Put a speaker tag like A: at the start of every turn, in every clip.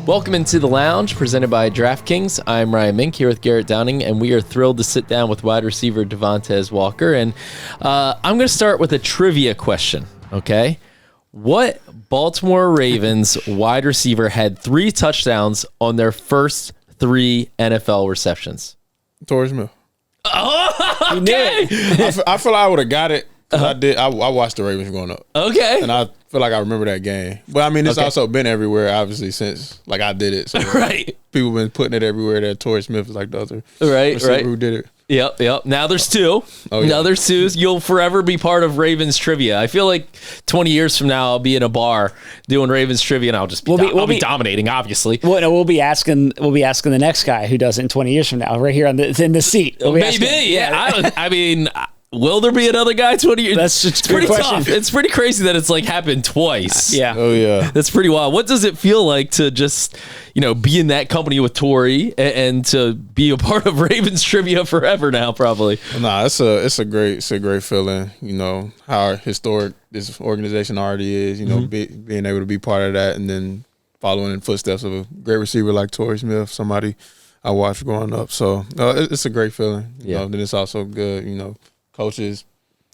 A: Welcome into the lounge presented by DraftKings. I'm Ryan Mink here with Garrett Downing, and we are thrilled to sit down with wide receiver Devontez Walker. And I'm going to start with a trivia question, okay? What Baltimore Ravens wide receiver had 3 touchdowns on their first 3 NFL receptions?
B: Torrey Smith.
A: Oh, okay.
B: You knew it. I feel like I would have got it. I watched the Ravens growing up.
A: Okay.
B: And I feel like I remember that game. But I mean, it's also been everywhere, obviously, since like I did it. So
A: right.
B: People been putting it everywhere that Torrey Smith is like the other
A: right.
B: who did it.
A: Yep. Now there's 2.
B: Oh, yeah.
A: Now there's 2. You'll forever be part of Ravens trivia. I feel like 20 years from now, I'll be in a bar doing Ravens trivia, and I'll just be, I'll be dominating, obviously.
C: Well, no, we'll be asking the next guy who does it in 20 years from now, right here in the seat.
A: Maybe, yeah. I mean. Will there be another guy 20 years?
C: That's just
A: pretty tough. It's pretty crazy that it's like happened twice.
C: Yeah.
B: Oh, yeah.
A: That's pretty wild. What does it feel like to just, be in that company with Torrey and to be a part of Ravens trivia forever now, probably?
B: Nah, it's a great feeling. How historic this organization already is. Being able to be part of that, and then following in footsteps of a great receiver like Torrey Smith, somebody I watched growing up. So it's a great feeling. Then it's also good. Coaches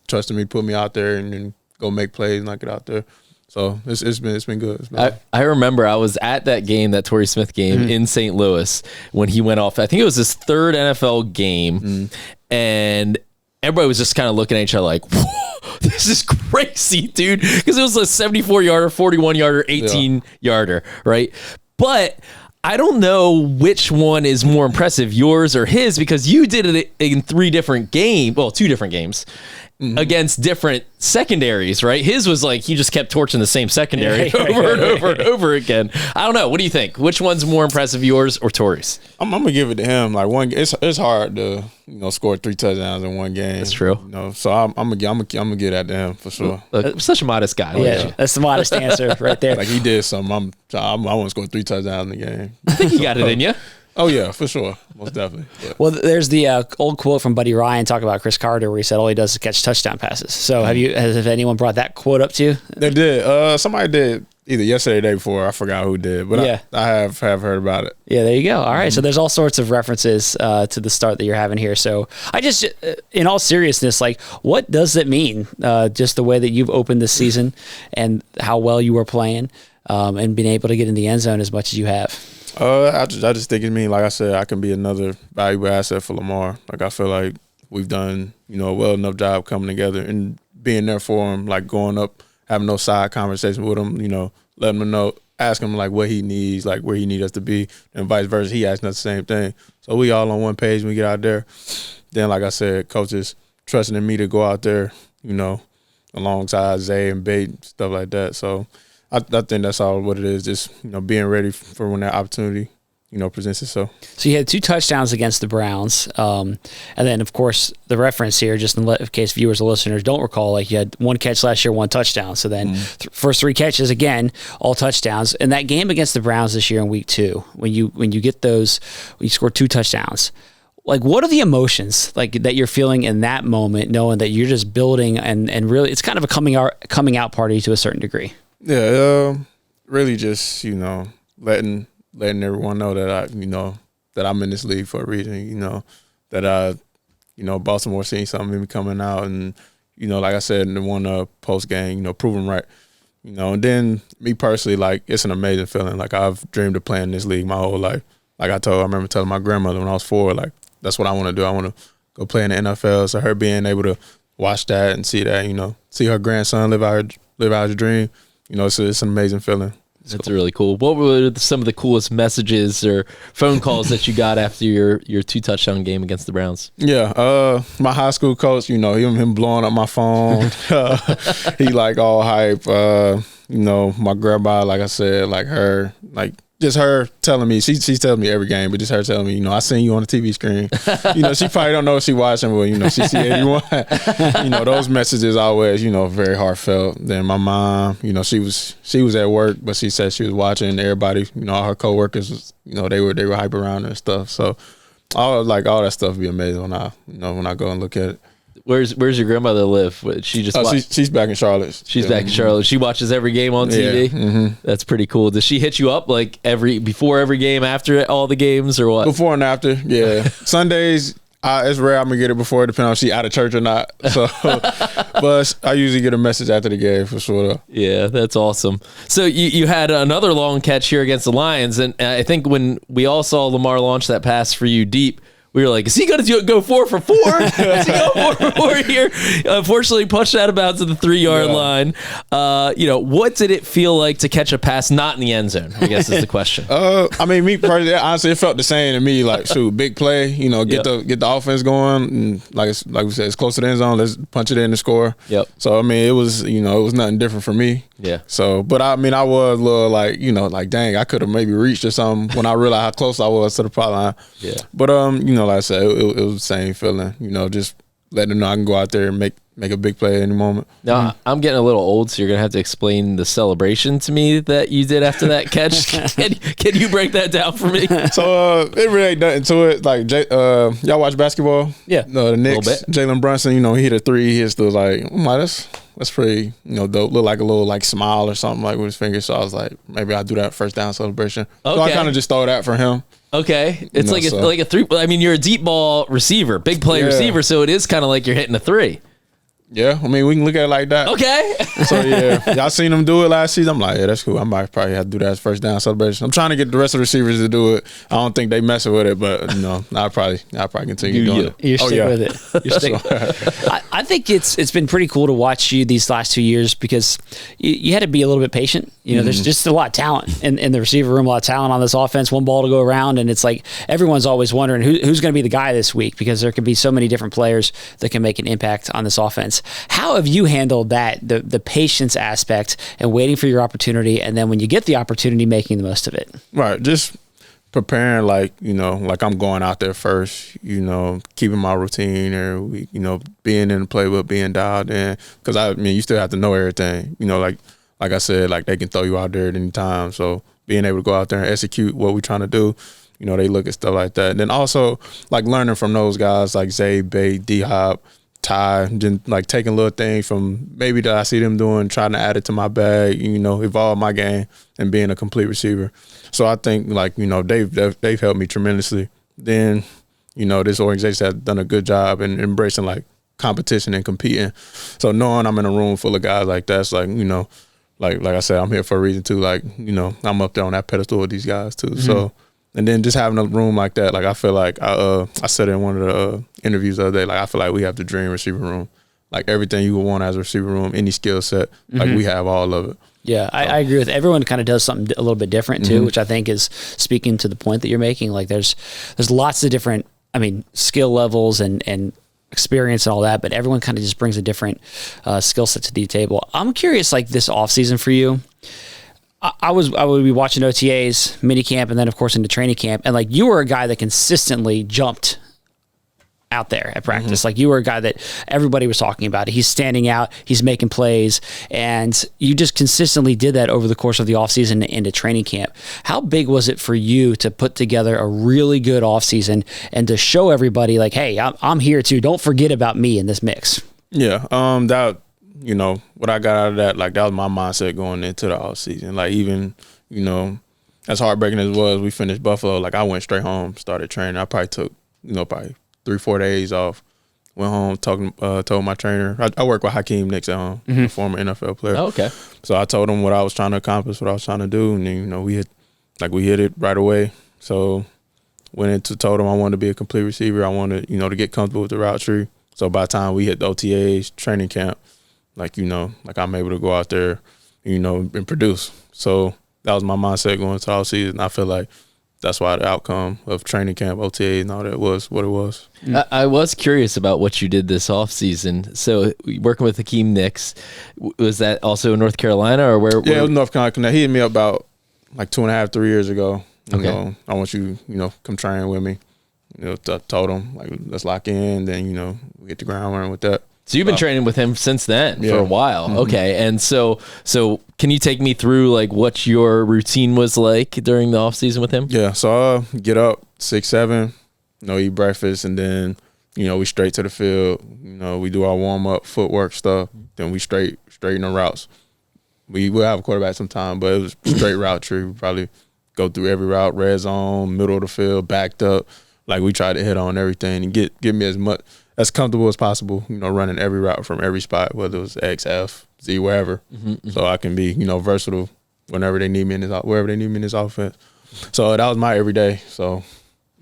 B: trusting me, put me out there, and then go make plays and I get out there. So it's been good.
A: I remember I was at that game, that Torrey Smith game in St. Louis when he went off. I think it was his 3rd NFL game, and everybody was just kind of looking at each other like, whoa, this is crazy, dude. Because it was a 74-yarder, 41-yarder, 18-yarder, right? But I don't know which one is more impressive, yours or his, because you did it in 2 different games against different secondaries, right? His was like he just kept torching the same secondary over and over and over again. I don't know. What do you think? Which one's more impressive, yours or Torrey's?
B: I'm gonna give it to him. Like it's hard to score 3 touchdowns in one game.
A: That's true.
B: So I'm gonna give that to him for sure.
A: Look, such a modest guy.
C: Yeah, that's the modest answer right there.
B: Like he did something. I want to score 3 touchdowns in the game.
A: I think he got it in you.
B: Oh, yeah, for sure. Most definitely. Yeah.
C: Well, there's the old quote from Buddy Ryan talking about Chris Carter where he said all he does is catch touchdown passes. So has anyone brought that quote up to you?
B: They did. Somebody did either yesterday or the day before. I forgot who did. But I have heard about it.
C: Yeah, there you go. All right. So there's all sorts of references to the start that you're having here. So I just, in all seriousness, like what does it mean? Just the way that you've opened this season and how well you were playing and being able to get in the end zone as much as you have.
B: I just think it means, like I said, I can be another valuable asset for Lamar. Like I feel like we've done, a well enough job coming together and being there for him, like going up, having those side conversations with him, letting him know, asking him like what he needs, like where he needs us to be, and vice versa. He asking us the same thing. So we all on one page when we get out there. Then, like I said, coaches trusting in me to go out there, alongside Zay and Bate, stuff like that. So I think that's all what it is, just, being ready for when that opportunity, presents itself.
C: So you had 2 touchdowns against the Browns. And then, of course, the reference here, just in case viewers or listeners don't recall, like you had 1 catch last year, 1 touchdown. So then first 3 catches, again, all touchdowns. And that game against the Browns this year in week 2, when you get those, when you score 2 touchdowns, like what are the emotions like that you're feeling in that moment, knowing that you're just building and really it's kind of a coming out party to a certain degree?
B: Yeah, really just, letting everyone know that that I'm in this league for a reason, that Baltimore seen something in me coming out and, like I said in the one post game, prove them right. And then me personally, like it's an amazing feeling. Like I've dreamed of playing this league my whole life. Like I remember telling my grandmother when I was 4, like that's what I want to do. I want to go play in the NFL. So her being able to watch that and see that, see her grandson live out his dream. It's an amazing feeling.
A: That's really cool. What were some of the coolest messages or phone calls that you got after your 2 touchdown game against the Browns?
B: Yeah, my high school coach, him blowing up my phone. He like all hype. My grandma, like I said, like her, like just her telling me, she's telling me every game, but just her telling me, I seen you on the TV screen. She probably don't know if she watching, but she see everyone. Those messages always, very heartfelt. Then my mom, she was at work, but she said she was watching. Everybody, all her coworkers, they were hype around her and stuff. So all that stuff would be amazing when I go and look at it.
A: Where's your grandmother live? She just
B: she's back in Charlotte.
A: She's back in Charlotte. She watches every game on TV.
B: Mm-hmm.
A: That's pretty cool. Does she hit you up like before every game, after all the games, or what?
B: Before and after, yeah. Sundays, it's rare I'm gonna get it before, depending on if she out of church or not. So, but I usually get a message after the game for sure. Though.
A: Yeah, that's awesome. So you had another long catch here against the Lions, and I think when we all saw Lamar launch that pass for you deep, we were like, is he going to go 4 for 4? Is he going 4 for 4 here? Unfortunately, punched out of bounds at the 3-yard line. What did it feel like to catch a pass not in the end zone, I guess is the question.
B: I mean, me personally, honestly, it felt the same to me. Like, shoot, big play, get the offense going. And like we said, it's close to the end zone. Let's punch it in and score.
A: Yep.
B: So, I mean, it was nothing different for me.
A: Yeah.
B: So, but I mean, I was a little like, dang, I could have maybe reached or something when I realized how close I was to the pot line.
A: Yeah.
B: But, like I said, it was the same feeling, just letting them know I can go out there and make a big play at any moment.
A: Now, I'm getting a little old, so you're going to have to explain the celebration to me that you did after that catch. Can you break that down for me?
B: So, it really ain't nothing to it. Like, y'all watch basketball?
A: Yeah.
B: The Knicks, Jalen Brunson, he hit a 3. He hits the, that's pretty, dope. Look like a little, smile or something, with his fingers. So, I was like, maybe I'll do that first down celebration. Okay. So, I kind of just throw that for him.
A: Okay. It's like a 3. I mean, you're a deep ball receiver, big play receiver, so it is kind of like you're hitting a 3.
B: Yeah, I mean, we can look at it like that.
A: Okay.
B: So, yeah, y'all seen him do it last season. I'm like, yeah, that's cool. I might probably have to do that as first down celebration. I'm trying to get the rest of the receivers to do it. I don't think they messing with it, but, I'll probably continue doing it.
C: You stick with it. You stick with it. I think it's been pretty cool to watch you these last 2 years because you had to be a little bit patient. There's just a lot of talent in the receiver room, a lot of talent on this offense, one ball to go around, and it's like everyone's always wondering who's going to be the guy this week because there can be so many different players that can make an impact on this offense. How have you handled that, the patience aspect and waiting for your opportunity, and then when you get the opportunity, making the most of it?
B: Right, just preparing like I'm going out there first, keeping my routine every week, being in the playbook, being dialed in. Because, I mean, you still have to know everything, like I said, like they can throw you out there at any time. So being able to go out there and execute what we're trying to do, they look at stuff like that. And then also, learning from those guys like Zay, Bay, D-Hop, Ty, just taking little things from maybe that I see them doing, trying to add it to my bag, evolve my game and being a complete receiver. So I think they've helped me tremendously. Then, this organization has done a good job in embracing competition and competing. So knowing I'm in a room full of guys like that, it's like I said, I'm here for a reason too. I'm up there on that pedestal with these guys too. Mm-hmm. So. And then just having a room like that, I feel like I said in one of the interviews the other day, I feel like we have the dream receiver room. Everything you would want as a receiver room, any skill set, we have all of it.
C: Yeah, I agree with everyone. Kind of does something a little bit different too, which I think is speaking to the point that you're making. There's lots of different, skill levels and experience and all that, but everyone kind of just brings a different skill set to the table. I'm curious, this offseason for you. I would be watching OTAs, mini camp, and then of course into training camp, and you were a guy that consistently jumped out there at practice. You were a guy that everybody was talking about. He's standing out, he's making plays, and you just consistently did that over the course of the offseason into training camp. How big was it for you to put together a really good offseason and to show everybody hey, I'm here too. Don't forget about me in this mix.
B: Yeah, what I got out of that, that was my mindset going into the offseason. Even, as heartbreaking as it was, we finished Buffalo. I went straight home, started training. I probably took, 3-4 days off. Went home, told my trainer. I work with Hakeem Nicks at home, a former NFL player.
A: Oh, okay.
B: So I told him what I was trying to accomplish, what I was trying to do, and then, we hit it right away. So went into told him I wanted to be a complete receiver. I wanted, to get comfortable with the route tree. So by the time we hit the OTAs, training camp, I'm able to go out there, and produce. So that was my mindset going into all season. I feel like that's why the outcome of training camp, OTA, and all that was what it was.
A: I was curious about what you did this offseason. So working with Hakeem Nicks, was that also in North Carolina or where?
B: Yeah, it was North Carolina. He hit me up about 2.5, 3 years ago.
A: Okay.
B: I want you, come train with me. Told him, let's lock in. Then, we get the ground running with that.
A: So you've been training with him since then for a while. Mm-hmm. Okay. And so can you take me through what your routine was like during the off season with him?
B: Yeah. So I get up 6, 7, eat breakfast, and then, we straight to the field. We do our warm up, footwork stuff. Then we straighten the routes. We will have a quarterback sometime, but it was straight route tree. We probably go through every route, red zone, middle of the field, backed up. Like we try to hit on everything and get me as comfortable as possible. Running every route from every spot, whether it was X, F, Z, wherever. So I can be versatile whenever they need me wherever they need me in this offense. So that was my everyday. So.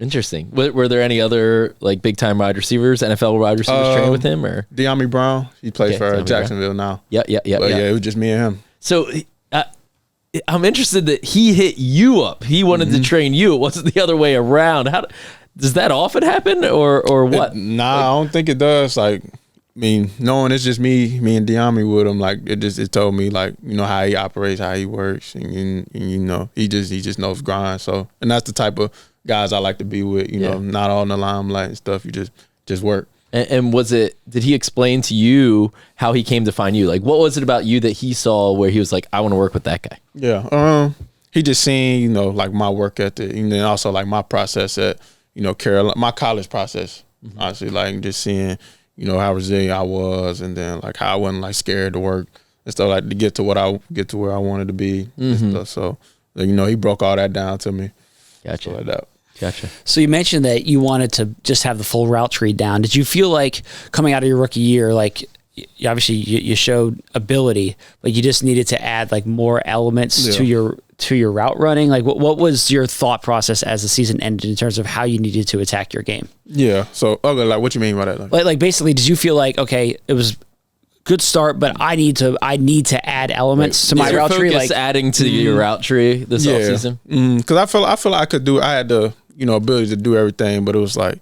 A: Interesting. Were there any other like big time wide receivers, NFL wide receivers training with him, or
B: DeAndre Brown? He plays for Jacksonville now.
A: Yeah.
B: But yeah, it was just me and him.
A: So I'm interested that he hit you up. He wanted to train you. It wasn't the other way around. Does that often happen, or what?
B: I don't think it does. Like, I mean, knowing it's just me and DeAndre with him, like it told me like how he operates, how he works, and he just knows grind. So, and that's the type of guys I like to be with, not all in the limelight and stuff. You just work.
A: And did he explain to you how he came to find you? Like, what was it about you that he saw where he was like, I want to work with that guy?
B: Yeah. He just seen, like my work ethic, and then also like my process at, Carolina, my college process, honestly, like just seeing, how resilient I was, and then like how I wasn't like scared to work and stuff, like to get to where I wanted to be and stuff. So, he broke all that down to me.
A: Gotcha.
B: Like that.
A: Gotcha.
C: So you mentioned that you wanted to just have the full route tree down. Did you feel like coming out of your rookie year, like obviously you showed ability, but you just needed to add like more elements to your route running? Like what was your thought process as the season ended in terms of how you needed to attack your game?
B: Yeah. So like what you mean by that?
C: Like basically, did you feel like, okay, it was good start, but I need to add elements to my route tree, like
A: adding to your route tree this offseason?
B: Because I feel like I had the ability to do everything, but it was like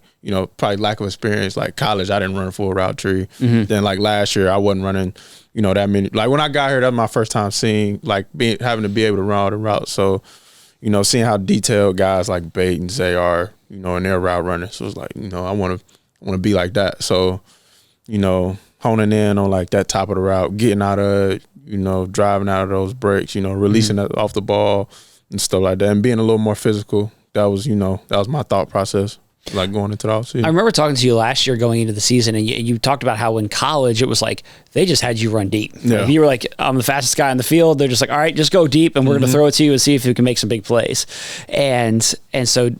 B: probably lack of experience. Like college, I didn't run a full route tree. Then like last year, I wasn't running that many. Like when I got here, that was my first time seeing having to be able to run all the routes. So seeing how detailed guys like Bate and Zay are, in their route running. So it's like I want to be like that. So honing in on like that top of the route, getting out of it, driving out of those breaks, releasing that off the ball and stuff like that, and being a little more physical. That was my thought process, like going into the offseason.
C: I remember talking to you last year going into the season, and you talked about how in college it was like they just had you run deep. Yeah. Like you were like, I'm the fastest guy in the field. They're just like, all right, just go deep, and we're going to throw it to you and see if you can make some big plays. And so,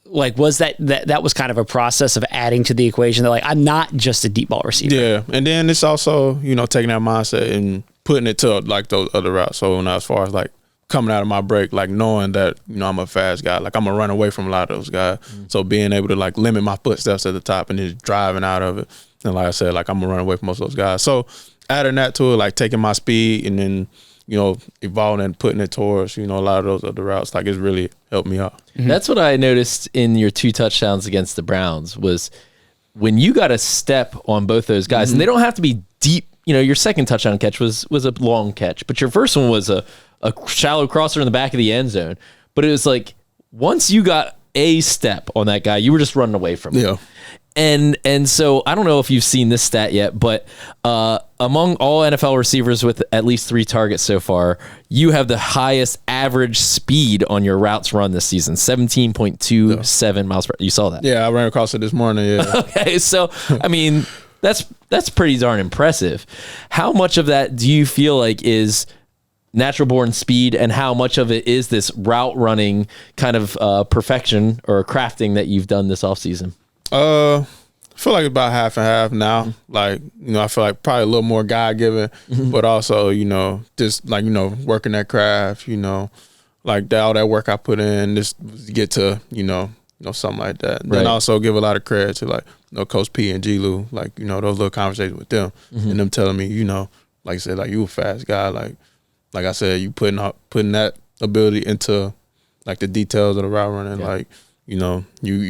C: like, was that was kind of a process of adding to the equation that like I'm not just a deep ball receiver.
B: Yeah, and then it's also taking that mindset and putting it to like those other routes. So as far as like coming out of my break, like knowing that I'm a fast guy, like I'm gonna run away from a lot of those guys. So being able to like limit my footsteps at the top and just driving out of it, and like I said, like I'm gonna run away from most of those guys. So adding that to it, like taking my speed and then evolving and putting it towards a lot of those other routes, like it's really helped me out.
A: That's what I noticed in your 2 touchdowns against the Browns was when you got a step on both those guys, and they don't have to be deep. Your second touchdown catch was a long catch, but your first one was a shallow crosser in the back of the end zone. But it was like once you got a step on that guy, you were just running away from him.
B: Yeah.
A: And so I don't know if you've seen this stat yet, but among all NFL receivers with at least 3 targets so far, you have the highest average speed on your routes run this season, 17.27 miles per hour. You saw that?
B: Yeah, I ran across it this morning. Yeah.
A: Okay, so I mean that's pretty darn impressive. How much of that do you feel like is natural born speed, and how much of it is this route running kind of perfection or crafting that you've done this offseason?
B: I feel like it's about half and half now. Like, I feel like probably a little more God given, but also, just like, working that craft, like all that work I put in just to get to, something like that. Right. Then also give a lot of credit to like, Coach P and G. Lou, like, those little conversations with them and them telling me, like I said, like you a fast guy. Like I said, you putting that ability into like the details of the route running, like, you're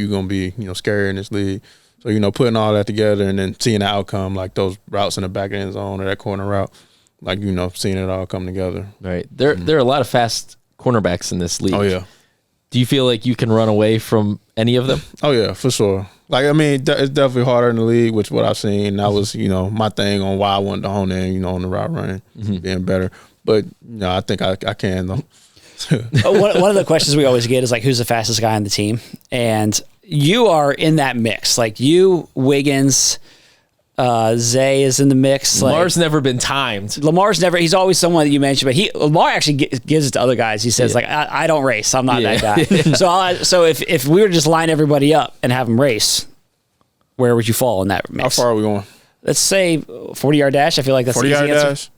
B: going to be, scary in this league. So, putting all that together and then seeing the outcome, like those routes in the back end zone or that corner route, like, seeing it all come together.
A: Right. There are a lot of fast cornerbacks in this league.
B: Oh, yeah.
A: Do you feel like you can run away from any of them?
B: Oh, yeah, for sure. Like, I mean, it's definitely harder in the league, which what I've seen. That was, my thing on why I wanted to hone in, on the route running, being better. But, I think I can, though.
C: One of the questions we always get is like, who's the fastest guy on the team? And you are in that mix. Like you, Wiggins, Zay is in the mix.
A: Lamar's never been timed.
C: He's always someone that you mentioned, but Lamar actually gives it to other guys. He says I don't race. I'm not that guy. So if we were to just line everybody up and have them race, where would you fall in that mix?
B: How far are we going?
C: Let's say 40-yard dash. I feel like that's
B: 40-yard dash.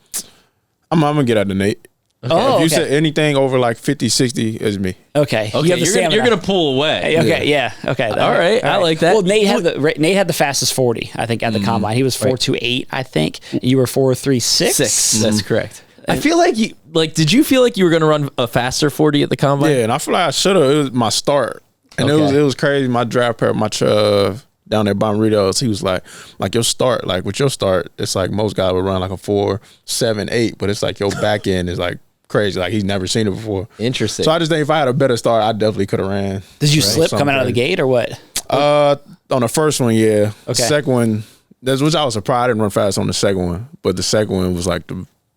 B: I'm going to get out to Nate.
C: Okay. Oh,
B: if you said anything over like 50, 60, it's me.
C: Okay.
A: You're gonna pull away.
C: Okay. Yeah. Okay.
A: All right. I like that.
C: Well, Nate had the fastest 40, I think, at the combine. He was 4.28, I think. You were 4.36.
A: That's correct. I feel like did you feel like you were gonna run a faster 40 at the combine?
B: Yeah, and I feel like I should have. It was my start, and it was crazy. My draft pair, my down there, Bonritos, he was like your start, like with your start, it's like most guys would run like a 4.78, but it's like your back end is like crazy. Like he's never seen it before.
A: Interesting.
B: So I just think if I had a better start, I definitely could have ran.
C: Did you slip coming out of the gate or what?
B: On the first one, yeah.
C: Okay.
B: The second one, which I was surprised I didn't run fast on the second one, but the second one was like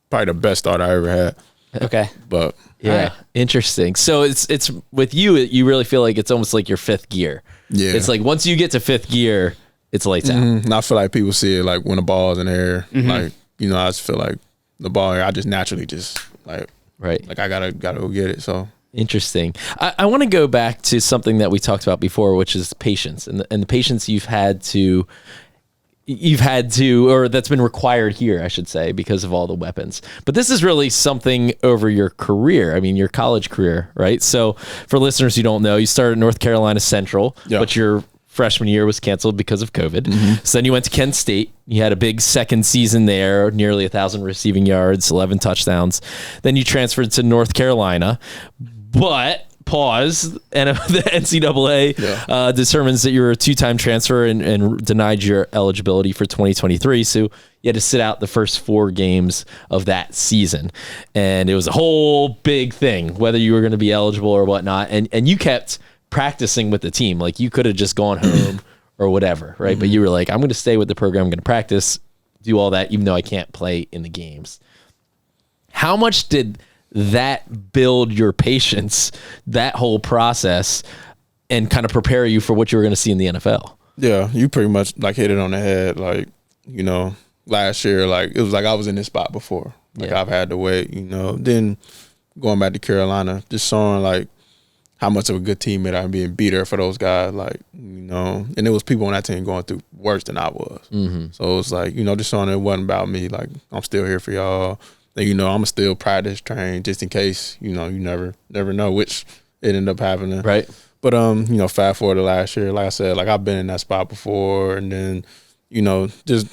B: probably the best start I ever had.
C: Okay.
B: But
A: yeah, interesting. So it's with you. You really feel like it's almost like your fifth gear.
B: Yeah.
A: It's like once you get to fifth gear, it's lights out.
B: And I feel like people see it like when the ball's in the air, like I just feel like the ball, I just naturally just like.
A: Right.
B: Like I gotta go get it. So
A: interesting. I want to go back to something that we talked about before, which is patience and the patience you've had to, or that's been required here, I should say, because of all the weapons. But this is really something over your career. I mean, your college career, right? So for listeners who don't know, you started at North Carolina Central, but your freshman year was canceled because of COVID. So then you went to Kent State. You had a big second season there, nearly 1,000 receiving yards, 11 touchdowns. Then you transferred to North Carolina, but and the NCAA determines that you're a two-time transfer and denied your eligibility for 2023. So you had to sit out the first 4 games of that season. And it was a whole big thing, whether you were going to be eligible or whatnot. And you kept practicing with the team. Like you could have just gone home or whatever, right? But you were like, I'm going to stay with the program. I'm going to practice, do all that, even though I can't play in the games. How much did that build your patience, that whole process, and kind of prepare you for what you were going to see in the NFL?
B: Yeah, you pretty much like hit it on the head. Like, last year, like it was like I was in this spot before. Like I've had to wait, Then going back to Carolina, just showing like how much of a good teammate I'm being beat there for those guys, like, and there was people on that team going through worse than I was. So it was like, just showing it wasn't about me. Like, I'm still here for y'all. And, I'm still practice train just in case, you never know, which it ended up happening.
A: Right.
B: But, fast forward to last year, like I said, like I've been in that spot before. And then, just,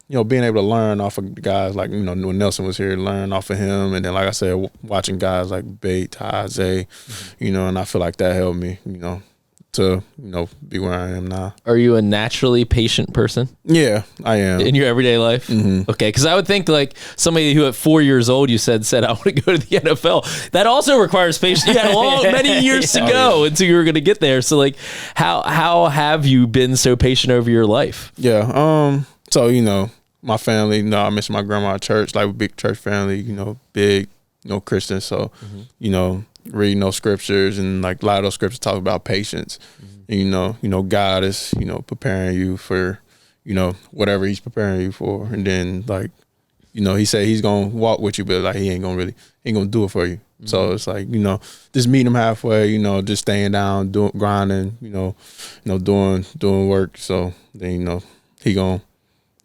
B: being able to learn off of guys like, when Nelson was here, learn off of him. And then, like I said, watching guys like Bate, Ty, Zay, and I feel like that helped me, to, be where I am now.
A: Are you a naturally patient person?
B: Yeah, I am.
A: In your everyday life? Okay, because I would think like somebody who at 4 years old, you said, I want to go to the NFL. That also requires patience. You had many years to go until you were going to get there. So like, how have you been so patient over your life?
B: Yeah, so, my family, I miss my grandma at church, like a big church family, big, Christian. So, reading those scriptures and like a lot of those scriptures talk about patience. And, God is, preparing you for, whatever he's preparing you for. And then like, he said he's going to walk with you, but like he ain't going to do it for you. So it's like, just meeting him halfway, just staying down, grinding, doing work. So then, he going to,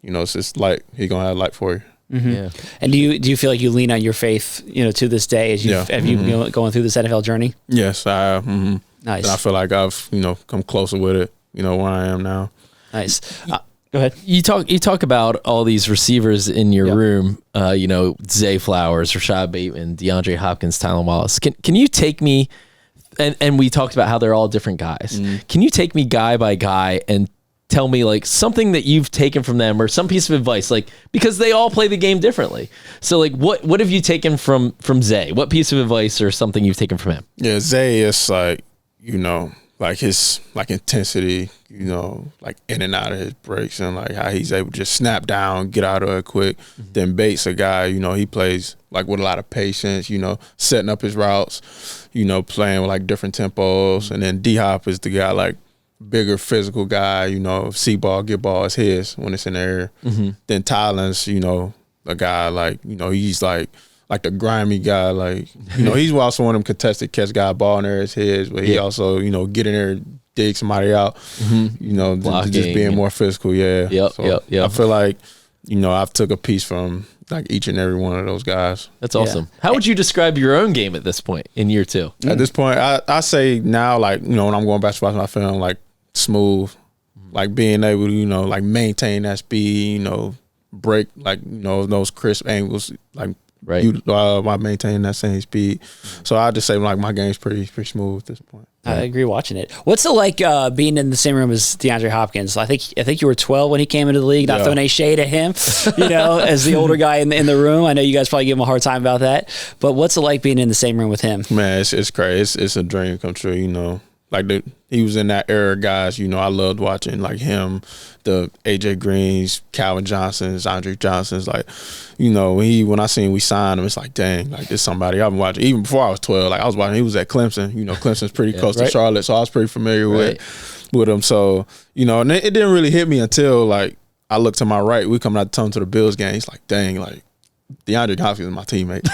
B: it's just light. He gonna have light for you.
A: Yeah.
C: And do you feel like you lean on your faith, to this day as you going through this NFL journey?
B: Yes, I have.
C: Nice.
B: And I feel like I've come closer with it. Where I am now.
C: Nice. Go ahead.
A: You talk about all these receivers in your room. Zay Flowers, Rashad Bateman, DeAndre Hopkins, Tylan Wallace. Can you take me? And we talked about how they're all different guys. Can you take me guy by guy and tell me like something that you've taken from them or some piece of advice, like, because they all play the game differently. So like what have you taken from Zay? What piece of advice or something you've taken from him?
B: Yeah, Zay is like, like his like intensity, like in and out of his breaks and like how he's able to just snap down, get out of it quick. Then Bates, a guy, he plays like with a lot of patience, setting up his routes, playing with like different tempos. And then D-Hop is the guy like bigger physical guy, you know, see ball, get ball is his when it's in the air. Then Tylen's, you know, a guy like, you know, he's like the grimy guy, like, you know, he's also one of them contested catch guy, ball in there is his, but he also, you know, get in there, dig somebody out, you know, just being more physical,
A: Yep.
B: I feel like, you know, I've took a piece from like each and every one of those guys.
A: That's awesome. How would you describe your own game at this point in year 2?
B: At this point, I say now, like, you know, when I'm going back to watch my film, like smooth, like being able to, you know, like maintain that speed, you know, break, like, you know, those crisp angles, like,
A: right.
B: While maintaining that same speed. So I just say like my game's pretty smooth at this point.
C: I agree watching it. What's it like being in the same room as DeAndre Hopkins? I think you were 12 when he came into the league. Not throwing any shade at him, you know, as the older guy in the room. I know you guys probably give him a hard time about that. But what's it like being in the same room with him?
B: Man, it's crazy. It's a dream come true, you know. Like he was in that era, guys. You know, I loved watching like him, the AJ Greens, Calvin Johnsons, Andre Johnsons. Like, you know, when I seen we signed him, it's like, dang, like this somebody I've been watching. Even before I was 12, like I was watching. He was at Clemson. You know, Clemson's pretty close to Charlotte, so I was pretty familiar with him. So, you know, and it didn't really hit me until like I looked to my right. We coming out the tunnel to the Bills game. It's like, dang, like DeAndre Hopkins is my teammate.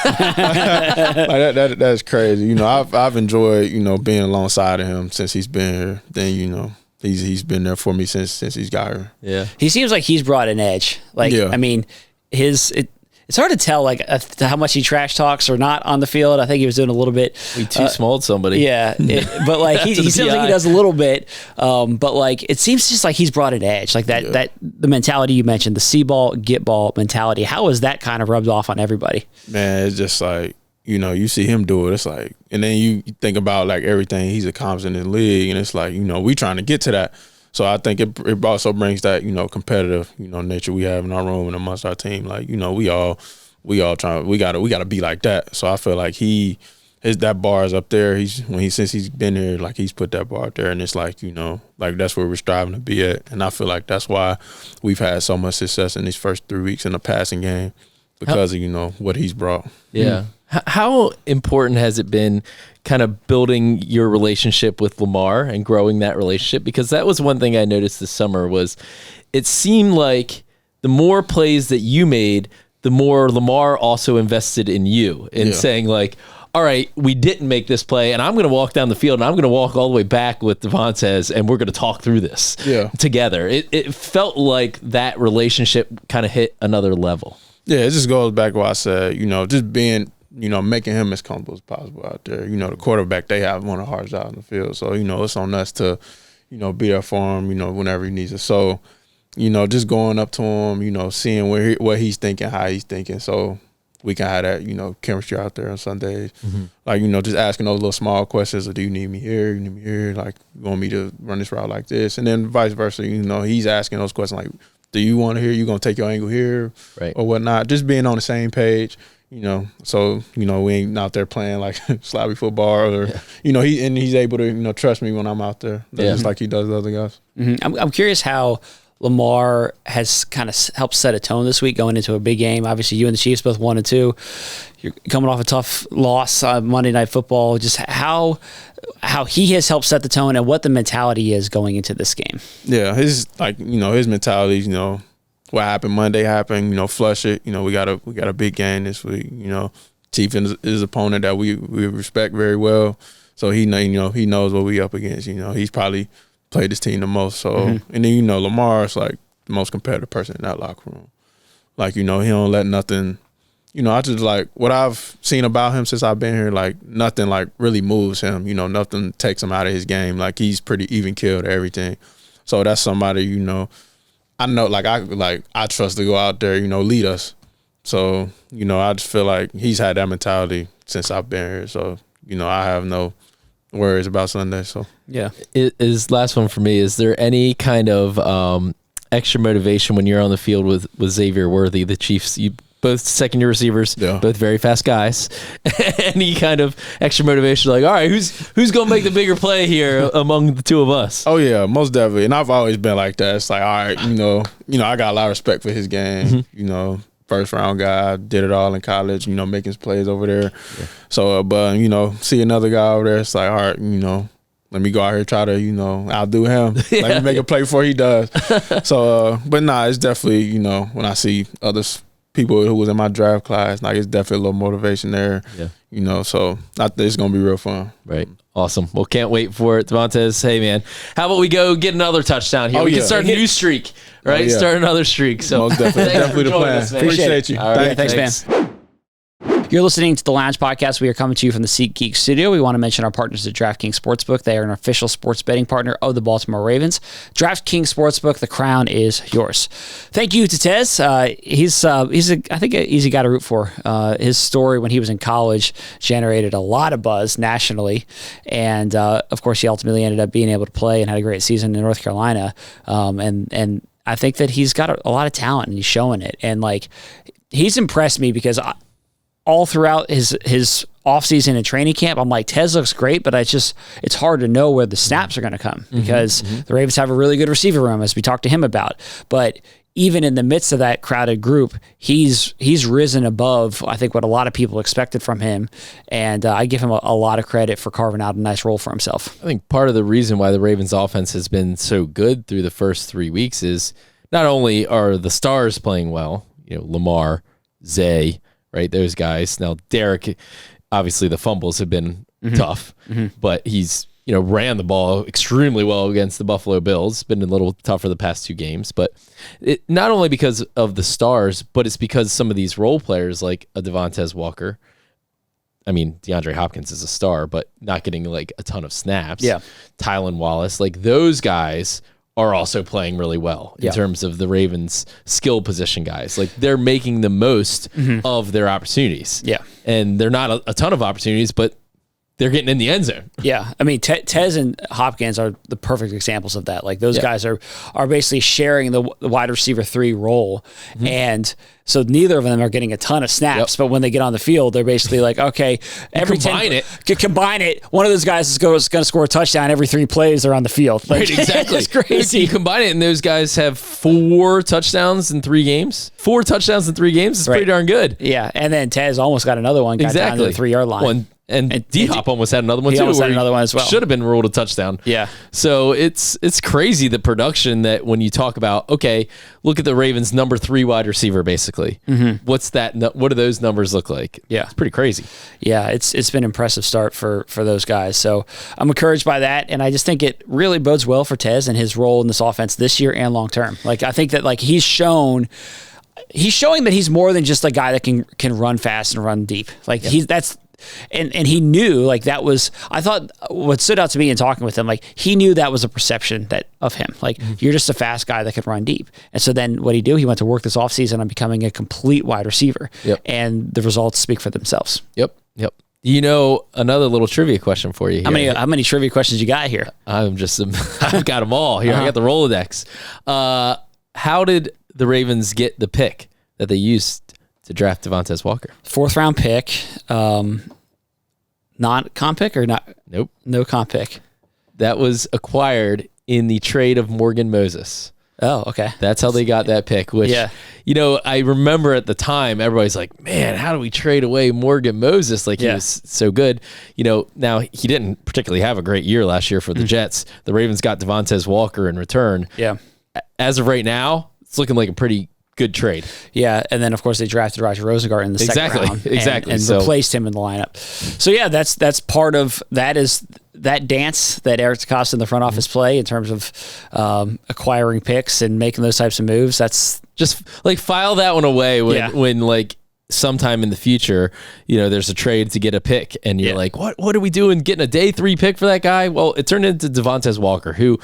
B: Like that's crazy. You know, I've enjoyed, you know, being alongside of him since he's been here. Then, you know, he's been there for me since he's got here.
A: Yeah.
C: He seems like he's brought an edge. Like, I mean, it's hard to tell like how much he trash talks or not on the field. I think he was doing a little bit.
A: We too-smalled somebody.
C: Yeah, but like he seems like he does a little bit. But like it seems just like he's brought an edge, like that the mentality you mentioned, the see ball, get ball mentality. How is that kind of rubbed off on everybody?
B: Man, it's just like, you know, you see him do it. It's like, and then you think about like everything he's accomplished in the league, and it's like, you know, we trying to get to that. So I think it also brings that, you know, competitive, you know, nature we have in our room and amongst our team. Like, you know, we all trying, we gotta be like that. So I feel like that bar is up there. Since he's been here, like he's put that bar up there, and it's like, you know, like that's where we're striving to be at. And I feel like that's why we've had so much success in these first 3 weeks in the passing game, because of, you know, what he's brought.
A: Yeah. How important has it been kind of building your relationship with Lamar and growing that relationship? Because that was one thing I noticed this summer was it seemed like the more plays that you made, the more Lamar also invested in you in saying like, all right, we didn't make this play, and I'm going to walk down the field, and I'm going to walk all the way back with Devontez, and we're going to talk through this together. It felt like that relationship kind of hit another level.
B: Yeah, it just goes back to what I said, you know, just being, you know, making him as comfortable as possible out there. You know, the quarterback, they have one of the hardest jobs in the field. So, you know, it's on us to, you know, be there for him, you know, whenever he needs it. So, you know, just going up to him, you know, seeing what he's thinking, how he's thinking. So we can have that, you know, chemistry out there on Sundays. Like, you know, just asking those little small questions. Like, do you need me here? You need me here? Like, you want me to run this route like this? And then vice versa, you know, he's asking those questions like, do you want to hear? You going to take your angle here or whatnot? Just being on the same page, you know. So, you know, we ain't out there playing like sloppy football or, you know, he's able to, you know, trust me when I'm out there, just like he does the other guys.
C: I'm curious how Lamar has kind of helped set a tone this week going into a big game. Obviously, you and the Chiefs both 1-2. You're coming off a tough loss on Monday Night Football. Just how he has helped set the tone and what the mentality is going into this game.
B: Yeah, his mentality, you know, what happened Monday happened, you know, flush it. You know, we got a big game this week. You know, Chief is his opponent that we respect very well. So he knows what we up against. You know, he's probably played his team the most. So and then, you know, Lamar is like the most competitive person in that locker room. Like, you know, he don't let nothing. You know, I just like what I've seen about him since I've been here. Like nothing like really moves him. You know, nothing takes him out of his game. Like he's pretty even killed everything. So that's somebody, you know, I know I trust to go out there, you know, lead us. So, you know, I just feel like he's had that mentality since I've been here. So, you know, I have no worries about Sunday. So
C: yeah,
A: last one for me. Is there any kind of extra motivation when you're on the field with Xavier Worthy, the Chiefs? You both second-year receivers, both very fast guys. Any kind of extra motivation, like, all right, who's gonna make the bigger play here among the two of us?
B: Oh yeah, most definitely. And I've always been like that. It's like, all right, you know, I got a lot of respect for his game. You know, first round guy, did it all in college. You know, making his plays over there. So, but you know, see another guy over there, it's like, all right, you know, let me go out here try to, outdo him. Let me make a play before he does. So, but nah, it's definitely, when I see people who was in my draft class, like it's definitely a little motivation there. Yeah. So I think it's gonna be real fun.
A: Right. Awesome. Well, can't wait for it. Devontez, hey man, how about we go get another touchdown here? We can start a new streak, right? Start another streak. So
B: most definitely, definitely the plan. Appreciate you.
C: All right, thanks, man. You're listening to The Lounge Podcast. We are coming to you from the SeatGeek studio. We want to mention our partners at DraftKings Sportsbook. They are an official sports betting partner of the Baltimore Ravens. DraftKings Sportsbook, the crown is yours. Thank you to Tez. He's I think, an easy guy to root for. His story when he was in college generated a lot of buzz nationally. And, of course, he ultimately ended up being able to play and had a great season in North Carolina. And I think that he's got a lot of talent, and he's showing it. And, he's impressed me because all throughout his offseason and training camp, I'm like, Tez looks great, but it's hard to know where the snaps are going to come because the Ravens have a really good receiver room, as we talked to him about. But even in the midst of that crowded group, he's risen above, I think, what a lot of people expected from him. And I give him a lot of credit for carving out a nice role for himself.
A: I think part of the reason why the Ravens offense has been so good through the first 3 weeks is not only are the stars playing well, Lamar, Zay, right? Those guys. Now, Derek, obviously the fumbles have been tough, but he's, ran the ball extremely well against the Buffalo Bills. Been a little tougher the past 2 games, but not only because of the stars, but it's because some of these role players like a Devontez Walker. I mean, DeAndre Hopkins is a star, but not getting a ton of snaps. Yeah. Tylan Wallace, those guys are also playing really well in terms of the Ravens' skill position guys. They're making the most of their opportunities. Yeah. And they're not a ton of opportunities, but they're getting in the end zone.
C: Yeah. I mean, Tez and Hopkins are the perfect examples of that. Those guys are basically sharing the wide receiver 3 role. And so neither of them are getting a ton of snaps, but when they get on the field, they're basically okay, combine it. One of those guys is going to score a touchdown every 3 plays they're on the field.
A: Right, exactly.
C: It's crazy.
A: You combine it, and those guys have 4 touchdowns in 3 games. 4 touchdowns in 3 games is pretty darn good.
C: Yeah, and then Tez almost got another one, got down to the 3-yard line.
A: And D-Hop almost had another one too.
C: He almost had another one as well.
A: Should have been ruled a touchdown. Yeah. So it's crazy the production that when you talk about, okay, look at the Ravens' number 3 wide receiver basically. What's that? What do those numbers look like? Yeah. It's pretty crazy.
C: Yeah, it's been an impressive start for those guys. So I'm encouraged by that, and I just think it really bodes well for Tez and his role in this offense this year and long term. I think that he's showing that he's more than just a guy that can run fast and run deep. And he knew that was, I thought what stood out to me in talking with him, he knew that was a perception of him. You're just a fast guy that can run deep. And so then what he do? He went to work this offseason on becoming a complete wide receiver. Yep. And the results speak for themselves.
A: Yep. Another little trivia question for you here.
C: How many trivia questions you got here?
A: I've got them all here. I got the Rolodex. How did the Ravens get the pick that they used to draft Devontez Walker?
C: 4th round pick. Non-comp pick or not?
A: Nope.
C: No comp pick.
A: That was acquired in the trade of Morgan Moses.
C: Oh, okay.
A: That's how they got that pick, which, I remember at the time, everybody's like, man, how do we trade away Morgan Moses? He was so good. Now he didn't particularly have a great year last year for the Jets. The Ravens got Devontez Walker in return. Yeah. As of right now, it's looking like a pretty good trade.
C: Yeah, and then of course they drafted Roger Rosengart in the second round. And replaced him in the lineup. So yeah, that's part of that is that dance that Eric DeCosta in the front office play in terms of acquiring picks and making those types of moves. That's
A: just file that one away when sometime in the future, there's a trade to get a pick and you're like, what are we doing getting a day 3 pick for that guy? Well, it turned into Devontez Walker, who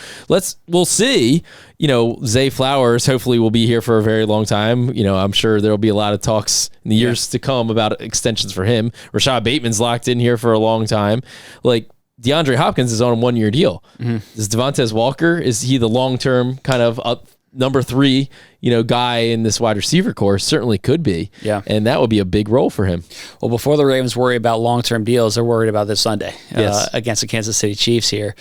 A: we'll see, Zay Flowers hopefully will be here for a very long time. I'm sure there'll be a lot of talks in the years to come about extensions for him. Rashad Bateman's locked in here for a long time. DeAndre Hopkins is on a 1-year deal. Is Devontez Walker, is he the long-term kind of number 3, guy in this wide receiver core certainly could be.
C: Yeah.
A: And that would be a big role for him.
C: Well, before the Ravens worry about long-term deals, they're worried about this Sunday
A: Yes.
C: against the Kansas City Chiefs here.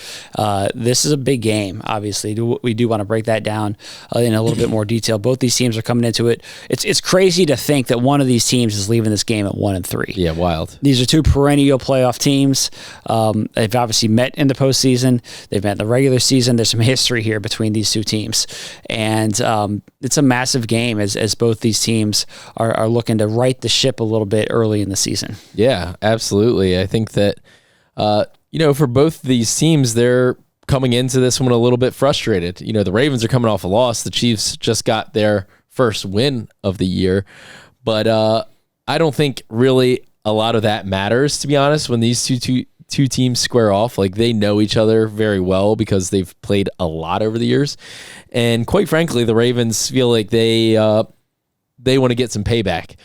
C: This is a big game, obviously. We do want to break that down in a little bit more detail. Both these teams are coming into it. It's crazy to think that one of these teams is leaving this game at 1-3.
A: Yeah, wild.
C: These are two perennial playoff teams. They've obviously met in the postseason. They've met in the regular season. There's some history here between these two teams. And it's a massive game as both these teams are looking to right the ship a little bit early in the season.
A: Yeah, absolutely. I think that, for both these teams, they're coming into this one a little bit frustrated. The Ravens are coming off a loss. The Chiefs just got their first win of the year. But I don't think really a lot of that matters, to be honest, when these two teams square off. Like, they know each other very well because they've played a lot over the years. And quite frankly, the Ravens feel like they want to get some payback.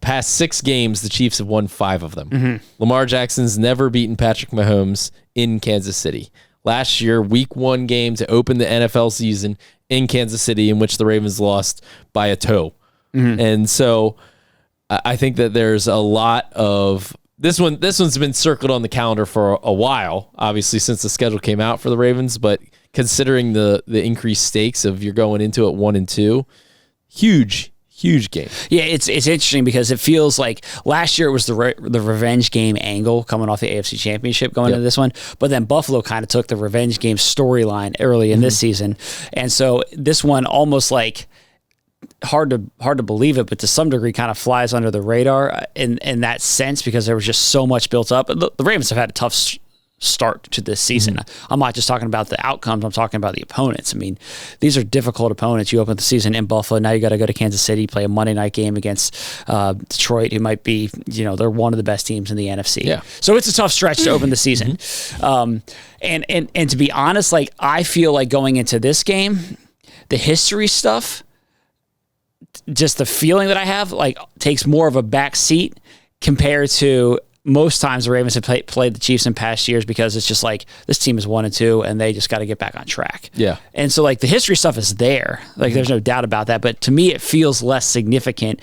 A: Past 6 games, the Chiefs have won 5 of them. Mm-hmm. Lamar Jackson's never beaten Patrick Mahomes in Kansas City. Last year, week 1 game to open the NFL season in Kansas City, in which the Ravens lost by a toe. Mm-hmm. And so I think that there's a lot of this one's been circled on the calendar for a while, obviously, since the schedule came out for the Ravens. But considering the increased stakes of you're going into it 1-2, huge game. Yeah,
C: it's interesting because it feels like last year it was the revenge game angle coming off the AFC Championship going into this one, but then Buffalo kind of took the revenge game storyline early in this season, and so this one almost like hard to believe it, but to some degree kind of flies under the radar in that sense because there was just so much built up. The Ravens have had a tough start to this season. I'm not just talking about the outcomes, I'm talking about the opponents. I mean, these are difficult opponents. You open the season in Buffalo, now you got to go to Kansas City, play a Monday night game against Detroit, who might be, they're one of the best teams in the NFC.
A: Yeah.
C: So it's a tough stretch to open the season. And to be honest, like, I feel like going into this game, the history stuff, just the feeling that I have, like, takes more of a back seat compared to most times the Ravens have played the Chiefs in past years, because it's just like, this team is 1-2 and they just got to get back on track.
A: Yeah.
C: And so, like, the history stuff is there. Like, there's no doubt about that. But to me, it feels less significant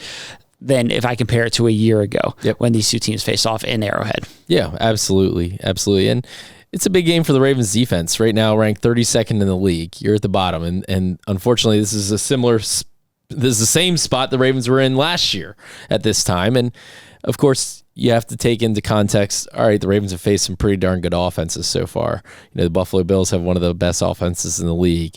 C: than if I compare it to a year ago when these two teams faced off in Arrowhead. Yeah, absolutely. Absolutely. And it's a big game for the Ravens defense right now, ranked 32nd in the league. You're at the bottom. And unfortunately, this is the same spot the Ravens were in last year at this time. And of course, you have to take into context, all right, the Ravens have faced some pretty darn good offenses so far. The Buffalo Bills have one of the best offenses in the league.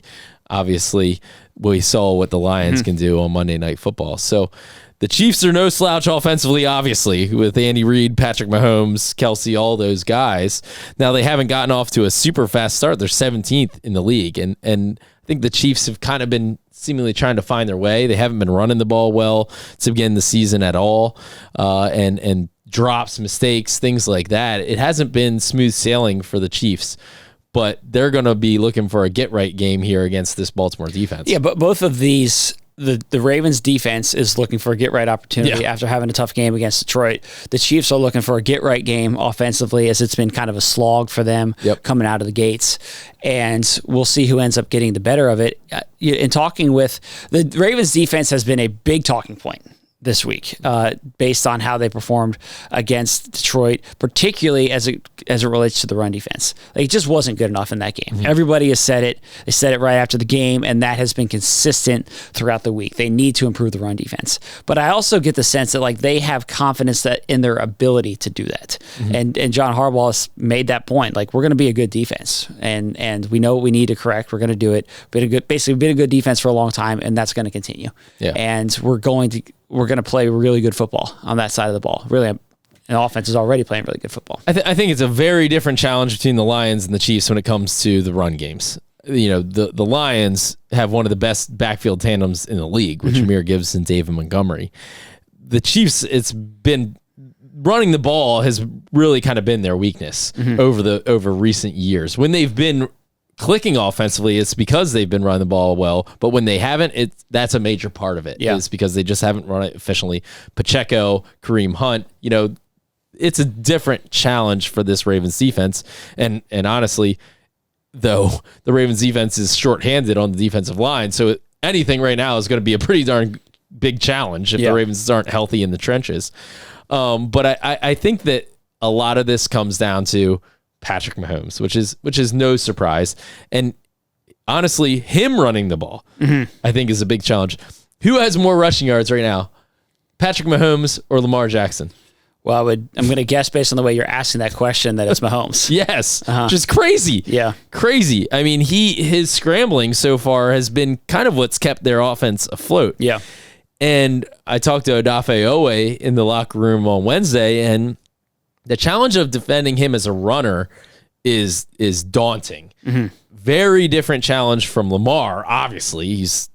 C: Obviously, we saw what the Lions can do on Monday Night Football. So the Chiefs are no slouch offensively, obviously, with Andy Reid, Patrick Mahomes, Kelsey, all those guys. Now, they haven't gotten off to a super fast start. They're 17th in the league. And I think the Chiefs have kind of been seemingly trying to find their way. They haven't been running the ball well to begin the season at all. And drops, mistakes, things like that. It hasn't been smooth sailing for the Chiefs, but they're going to be looking for a get-right game here against this Baltimore defense. Yeah, but both of these, the Ravens defense is looking for a get-right opportunity after having a tough game against Detroit. The Chiefs are looking for a get-right game offensively, as it's been kind of a slog for them coming out of the gates. And we'll see who ends up getting the better of it. In talking with the Ravens defense has been a big talking point this week, based on how they performed against Detroit, particularly as it relates to the run defense. Like, it just wasn't good enough in that game. Everybody has said it. They said it right after the game, and that has been consistent throughout the week. They need to improve the run defense. But I also get the sense that, like, they have confidence that in their ability to do that. And John Harbaugh has made that point. Like, we're going to be a good defense, and we know what we need to correct. We're going to do it. Basically been a good defense for a long time, and that's going to continue. Yeah. And we're going to play really good football on that side of the ball. Really, an offense is already playing really good football.
A: I think it's a very different challenge between the Lions and the Chiefs when it comes to the run games. The Lions have one of the best backfield tandems in the league, with Jahmyr Gibbs and David Montgomery. The Chiefs, it's been running the ball has really kind of been their weakness over recent years. When they've been clicking offensively, it's because they've been running the ball well, but when they haven't, that's a major part of it. It's because they just haven't run it efficiently. Pacheco, Kareem Hunt, it's a different challenge for this Ravens defense. And honestly, though, the Ravens defense is shorthanded on the defensive line, so anything right now is going to be a pretty darn big challenge if the Ravens aren't healthy in the trenches. But I think that a lot of this comes down to Patrick Mahomes, which is no surprise. And honestly, him running the ball, I think, is a big challenge. Who has more rushing yards right now, Patrick Mahomes or Lamar Jackson?
C: Well, I'm going to guess based on the way you're asking that question that it's Mahomes.
A: Yes, just crazy.
C: Yeah,
A: crazy. I mean, his scrambling so far has been kind of what's kept their offense afloat.
C: Yeah.
A: And I talked to Odafe Owe in the locker room on Wednesday, and the challenge of defending him as a runner is daunting. Very different challenge from Lamar. Obviously, he's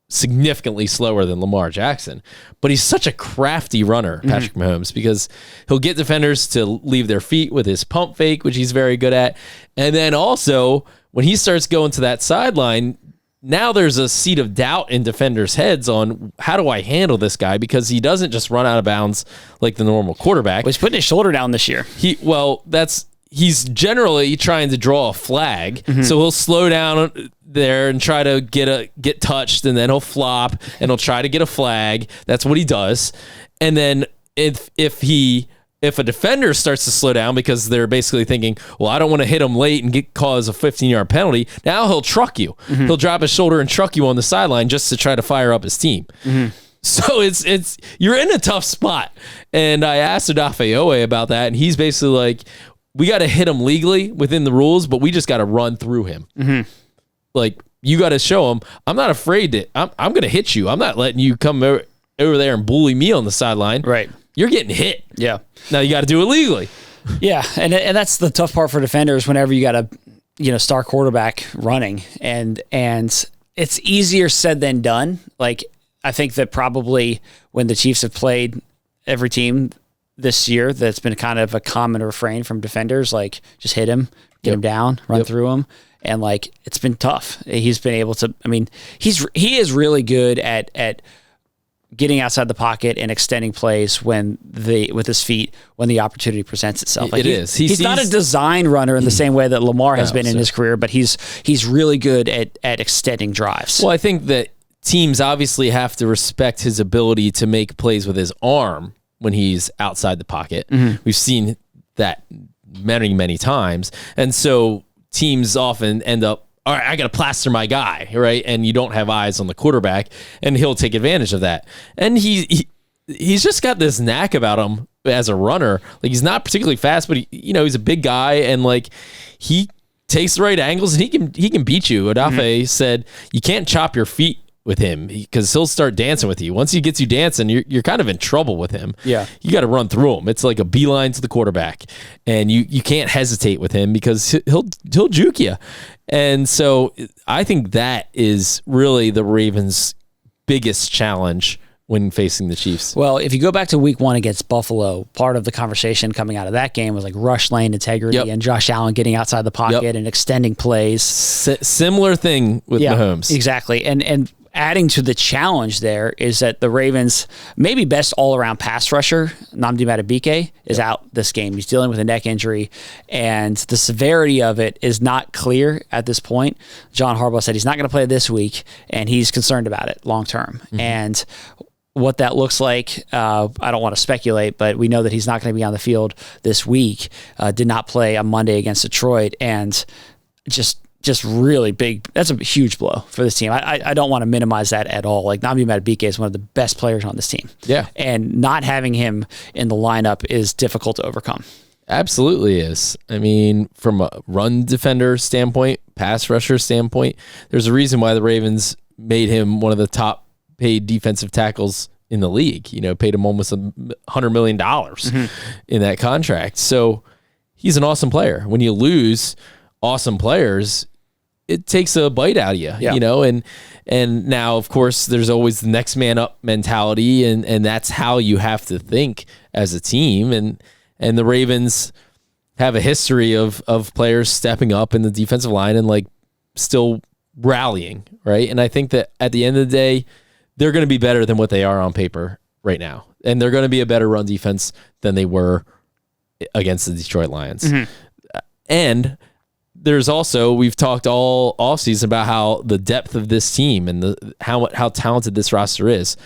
A: significantly slower than Lamar Jackson, but he's such a crafty runner, Patrick Mahomes, because he'll get defenders to leave their feet with his pump fake, which he's very good at. And then also, when he starts going to that sideline, now there's a seed of doubt in defenders' heads on how do I handle this guy, because he doesn't just run out of bounds like the normal quarterback.
C: Well, he's putting his shoulder down this year.
A: He's generally trying to draw a flag, so he'll slow down there and try to get touched, and then he'll flop and he'll try to get a flag. That's what he does. And then if a defender starts to slow down because they're basically thinking, well, I don't want to hit him late and cause a 15-yard penalty, now he'll truck you. He'll drop his shoulder and truck you on the sideline just to try to fire up his team. So it's you're in a tough spot. And I asked Odafe Owe about that, and he's basically like, we got to hit him legally within the rules, but we just got to run through him. Like, you got to show him, I'm not afraid that I'm going to hit you. I'm not letting you come over there and bully me on the sideline.
C: Right.
A: You're getting hit.
C: Yeah.
A: Now you got to do it legally.
C: Yeah, and that's the tough part for defenders whenever you got a star quarterback running, and it's easier said than done. Like, I think that probably when the Chiefs have played every team this year, that's been kind of a common refrain from defenders, like, just hit him, get him down, run through him. And like, it's been tough. He's been able to, I mean, he is really good at getting outside the pocket and extending plays with his feet when the opportunity presents itself. Like, he's not a design runner in the same way that Lamar has been in his career, but he's really good at extending drives.
A: Well, I think that teams obviously have to respect his ability to make plays with his arm when he's outside the pocket. We've seen that many, many times. And so teams often end up, all right, I got to plaster my guy, right? And you don't have eyes on the quarterback, and he'll take advantage of that. And he's just got this knack about him as a runner. Like, he's not particularly fast, but he's a big guy, and like, he takes the right angles, and he can beat you. Odafe said you can't chop your feet with him because he'll start dancing with you. Once he gets you dancing, you're kind of in trouble with him.
C: Yeah. You
A: got to run through him. It's like a beeline to the quarterback, and you can't hesitate with him because he'll juke you. And so I think that is really the Ravens' biggest challenge when facing the Chiefs.
C: Well, if you go back to week 1 against Buffalo, part of the conversation coming out of that game was like rush lane integrity and Josh Allen getting outside the pocket and extending plays.
A: Similar thing with Mahomes.
C: Exactly. And adding to the challenge there is that the Ravens' maybe best all-around pass rusher, Nnamdi Madubuike, is out this game. He's dealing with a neck injury, and the severity of it is not clear at this point. John Harbaugh said he's not going to play this week, and he's concerned about it long-term. And what that looks like, I don't want to speculate, but we know that he's not going to be on the field this week. Did not play on Monday against Detroit, and just really big. That's a huge blow for this team. I don't want to minimize that at all. Like, Nnamdi Madubuike is one of the best players on this team.
A: Yeah.
C: And not having him in the lineup is difficult to overcome.
A: Absolutely is. I mean, from a run defender standpoint, pass rusher standpoint, there's a reason why the Ravens made him one of the top paid defensive tackles in the league. Paid him almost $100 million in that contract. So he's an awesome player. When you lose awesome players, it takes a bite out of you, and now, of course, there's always the next man up mentality, and that's how you have to think as a team. And the Ravens have a history of players stepping up in the defensive line and like still rallying, right? And I think that at the end of the day, they're going to be better than what they are on paper right now, and they're going to be a better run defense than they were against the Detroit Lions. And there's also, we've talked all offseason about how the depth of this team and how talented this roster is.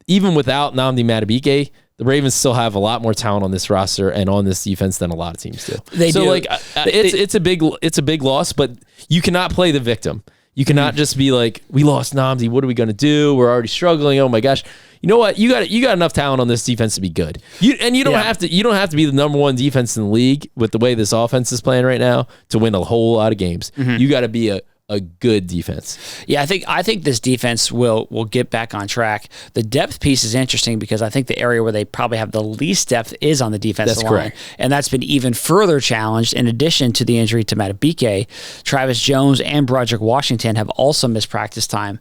A: Even without Nnamdi Madubuike, the Ravens still have a lot more talent on this roster and on this defense than a lot of teams do.
C: They do.
A: Like, it's a big loss, but you cannot play the victim. You cannot just be like, we lost Nnamdi. What are we going to do? We're already struggling. Oh my gosh. You know what? You got enough talent on this defense to be good. You don't have to be the number one defense in the league with the way this offense is playing right now to win a whole lot of games. You got to be a good defense.
C: Yeah, I think this defense will get back on track. The depth piece is interesting because I think the area where they probably have the least depth is on the defensive line.
A: Correct.
C: And that's been even further challenged in addition to the injury to Madubuike. Travis Jones and Broderick Washington have also missed practice time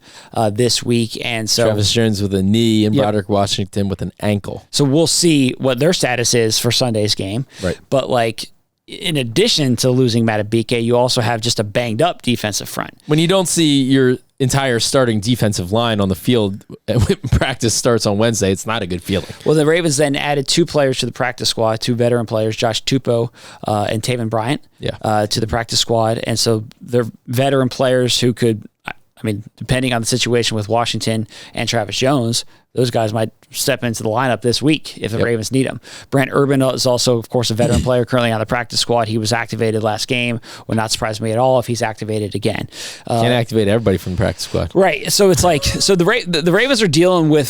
C: this week. And so
A: Travis Jones with a knee and Broderick Washington with an ankle.
C: So we'll see what their status is for Sunday's game.
A: Right.
C: But like, in addition to losing Madubuike, you also have just a banged up defensive front.
A: When you don't see your entire starting defensive line on the field when practice starts on Wednesday, it's not a good feeling.
C: Well, the Ravens then added 2 players to the practice squad, 2 veteran players, Josh Tupou and Taven Bryant, to the practice squad. And so they're veteran players who could, I mean, depending on the situation with Washington and Travis Jones, those guys might step into the lineup this week if the Ravens need them. Brent Urban is also, of course, a veteran player currently on the practice squad. He was activated last game. Would not surprise me at all if he's activated again.
A: Can't activate everybody from the practice squad.
C: Right. So it's like, the Ravens are dealing with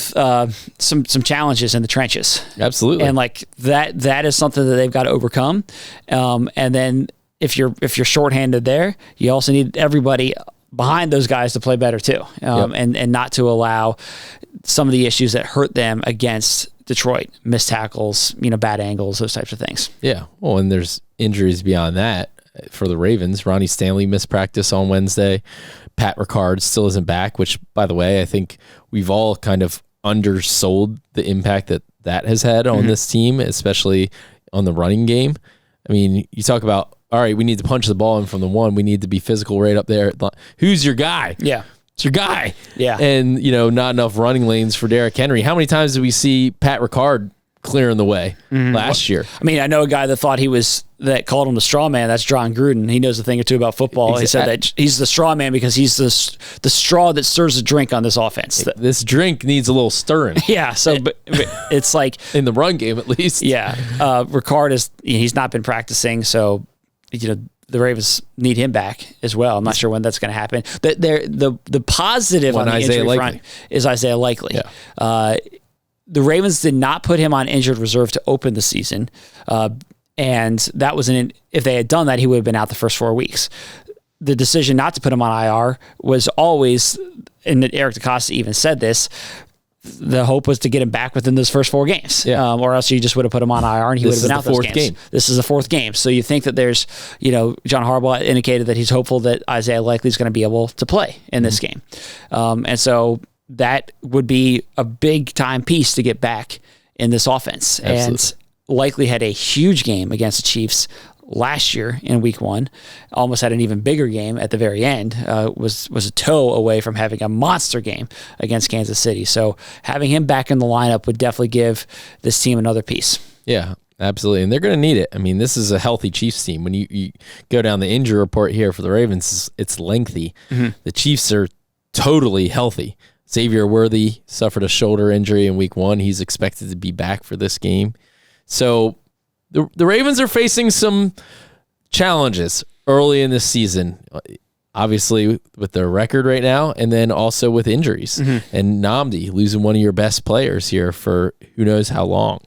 C: some challenges in the trenches.
A: Absolutely.
C: And like that is something that they've got to overcome. And then if you're shorthanded there, you also need everybody behind those guys to play better too, and not to allow some of the issues that hurt them against Detroit, missed tackles, bad angles, those types of things.
A: Yeah. Well, and there's injuries beyond that for the Ravens. Ronnie Stanley missed practice on Wednesday. Pat Ricard still isn't back, which, by the way, I think we've all kind of undersold the impact that has had on this team, especially on the running game. I mean, you talk about, all right, we need to punch the ball in from the one. We need to be physical right up there. Who's your guy?
C: Yeah.
A: It's your guy.
C: Yeah.
A: And, not enough running lanes for Derrick Henry. How many times did we see Pat Ricard clearing the way last year?
C: I mean, I know a guy that that called him the straw man. That's John Gruden. He knows a thing or two about football. He said that he's the straw man because he's the straw that stirs the drink on this offense.
A: This drink needs a little stirring.
C: Yeah. So but it's like
A: in the run game, at least.
C: Yeah. Ricard he's not been practicing. So, the Ravens need him back as well. I'm not sure when that's going to happen. The positive on the injury front is Isaiah Likely.
A: Yeah.
C: The Ravens did not put him on injured reserve to open the season, and that was if they had done that, he would have been out the first 4 weeks. The decision not to put him on IR was always, and Eric DeCosta even said this, the hope was to get him back within those first 4 games, or else you just would have put him on IR and he would have been out those games. This is the 4th game. So you think that there's, John Harbaugh indicated that he's hopeful that Isaiah Likely is going to be able to play in this game. And so that would be a big time piece to get back in this offense.
A: Absolutely.
C: And Likely had a huge game against the Chiefs last year in week 1, almost had an even bigger game at the very end, was a toe away from having a monster game against Kansas City. So having him back in the lineup would definitely give this team another piece.
A: Yeah, absolutely. And they're going to need it. I mean, this is a healthy Chiefs team. When you go down the injury report here for the Ravens, it's lengthy. The Chiefs are totally healthy. Xavier Worthy suffered a shoulder injury in week 1. He's expected to be back for this game. So the Ravens are facing some challenges early in this season, obviously with their record right now, and then also with injuries. And Nnamdi losing one of your best players here for who knows how long.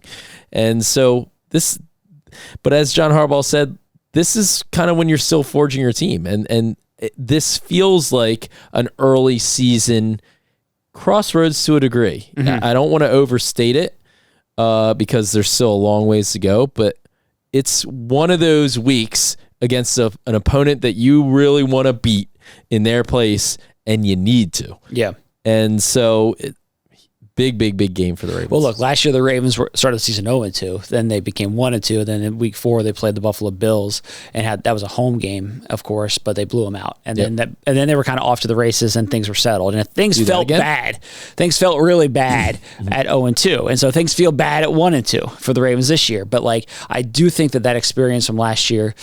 A: And so but as John Harbaugh said, this is kind of when you're still forging your team. And this feels like an early season crossroads to a degree. I don't want to overstate it, because there's still a long ways to go, but it's one of those weeks against an opponent that you really want to beat in their place, and you need to.
C: Yeah.
A: And so big game for the Ravens.
C: Well, look, last year the Ravens started the season 0-2. Then they became 1-2. Then in week 4 they played the Buffalo Bills and that was a home game, of course, but they blew them out. And then they were kind of off to the races and things were settled. And things felt bad. Things felt really bad at 0-2. And so things feel bad at 1-2 for the Ravens this year. But like I do think that experience from last year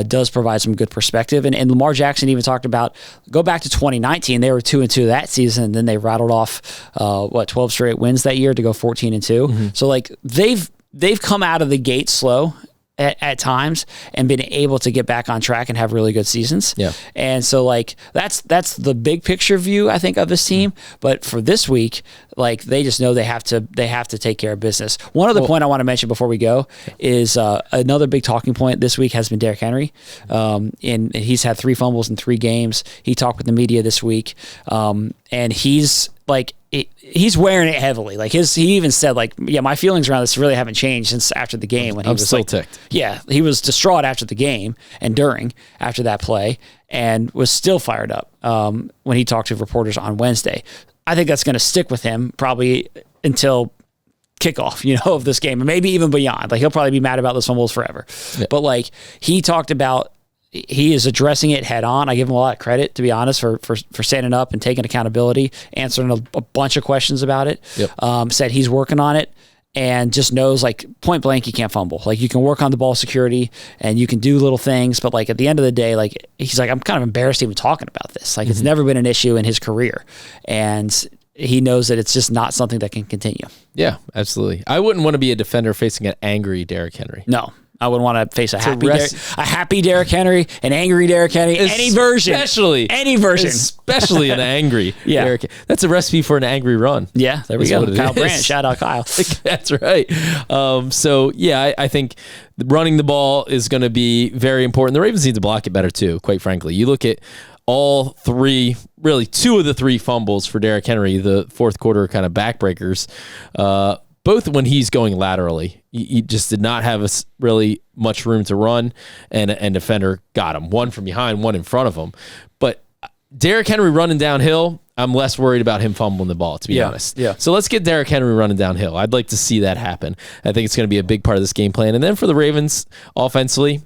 C: does provide some good perspective. And Lamar Jackson even talked about, go back to 2019, they were 2-2 that season, and then they rattled off 12 straight wins that year to go 14-2. So like they've come out of the gate slow at times and been able to get back on track and have really good seasons.
A: Yeah.
C: And so like that's the big picture view, I think, of this team. But for this week, like they just know they have to take care of business. One other point I want to mention before we go is another big talking point this week has been Derrick Henry. And he's had 3 fumbles in 3 games. He talked with the media this week. And he's like, he's wearing it heavily. Like he even said, like, yeah, my feelings around this really haven't changed since after the game when he was
A: still ticked.
C: Yeah, he was distraught after the game and after that play, and was still fired up when he talked to reporters on Wednesday. I think that's going to stick with him probably until kickoff, of this game, and maybe even beyond. Like he'll probably be mad about those fumbles forever. Yeah. But like he talked about, he is addressing it head on. I give him a lot of credit, to be honest, for standing up and taking accountability, answering a bunch of questions about it. Yep. Said he's working on it and just knows, like, point blank, you can't fumble. Like, you can work on the ball security and you can do little things, but like at the end of the day, like he's like, I'm kind of embarrassed even talking about this. Like it's never been an issue in his career, and he knows that it's just not something that can continue.
A: Yeah, absolutely. I wouldn't want to be a defender facing an angry Derrick Henry.
C: No. I would want to face a happy Derrick Henry, an angry Derrick Henry, any version. Especially
A: an angry Derrick Henry. That's a recipe for an angry run.
C: Yeah, there we go. Kyle Brandt, shout out Kyle.
A: That's right. I think running the ball is going to be very important. The Ravens need to block it better too, quite frankly. You look at all 3, really 2 of the 3 fumbles for Derrick Henry, the fourth quarter kind of backbreakers, both when he's going laterally. He just did not have really much room to run, and defender got him. One from behind, one in front of him. But Derrick Henry running downhill, I'm less worried about him fumbling the ball, to be honest. Yeah. So let's get Derrick Henry running downhill. I'd like to see that happen. I think it's going to be a big part of this game plan. And then for the Ravens offensively,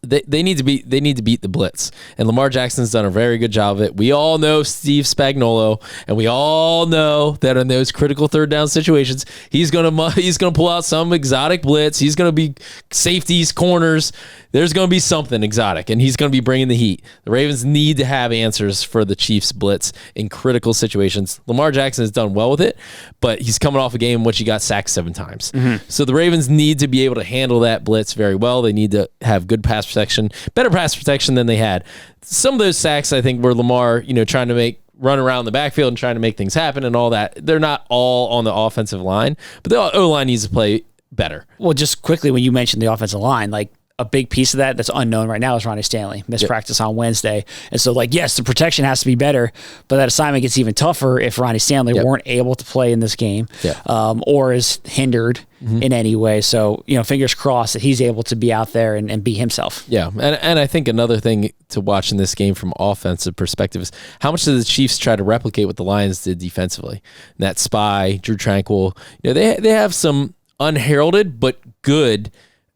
A: they need to beat the blitz, and Lamar Jackson's done a very good job of it. We all know Steve Spagnuolo, and we all know that in those critical third down situations, he's gonna pull out some exotic blitz. He's gonna be safeties, corners. There's gonna be something exotic, and he's gonna be bringing the heat. The Ravens need to have answers for the Chiefs' blitz in critical situations. Lamar Jackson has done well with it, but he's coming off a game in which he got sacked 7 times. So the Ravens need to be able to handle that blitz very well. They need to have good pass protection, better pass protection than they had. Some of those sacks, I think, were Lamar, trying to run around the backfield and trying to make things happen and all that. They're not all on the offensive line, but the O-line needs to play better.
C: Well, just quickly, when you mentioned the offensive line, like, a big piece of that's unknown right now is Ronnie Stanley. Missed practice on Wednesday. And so, like, yes, the protection has to be better, but that assignment gets even tougher if Ronnie Stanley weren't able to play in this game or is hindered in any way. So, fingers crossed that he's able to be out there and be himself.
A: Yeah, and I think another thing to watch in this game from offensive perspective is how much do the Chiefs try to replicate what the Lions did defensively. And that Spy, Drew Tranquill, they have some unheralded but good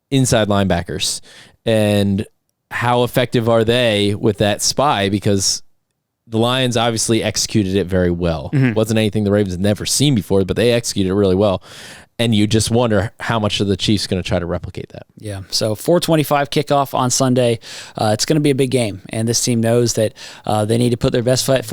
A: inside linebackers, and how effective are they with that Spy? Because the Lions obviously executed it very well. Wasn't anything the Ravens had never seen before, but they executed it really well. And you just wonder how much of the Chiefs going to try to replicate that.
C: Yeah. So 4:25 kickoff on Sunday. It's going to be a big game, and this team knows that they need to put their best foot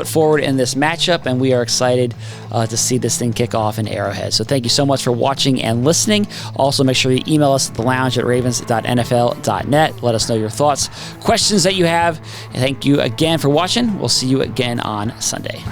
C: forward in this matchup, and we are excited to see this thing kick off in Arrowhead. So thank you so much for watching and listening. Also, make sure you email us at thelounge@ravens.nfl.net. Let us know your thoughts, questions that you have, and thank you again for watching. We'll see you again on Sunday.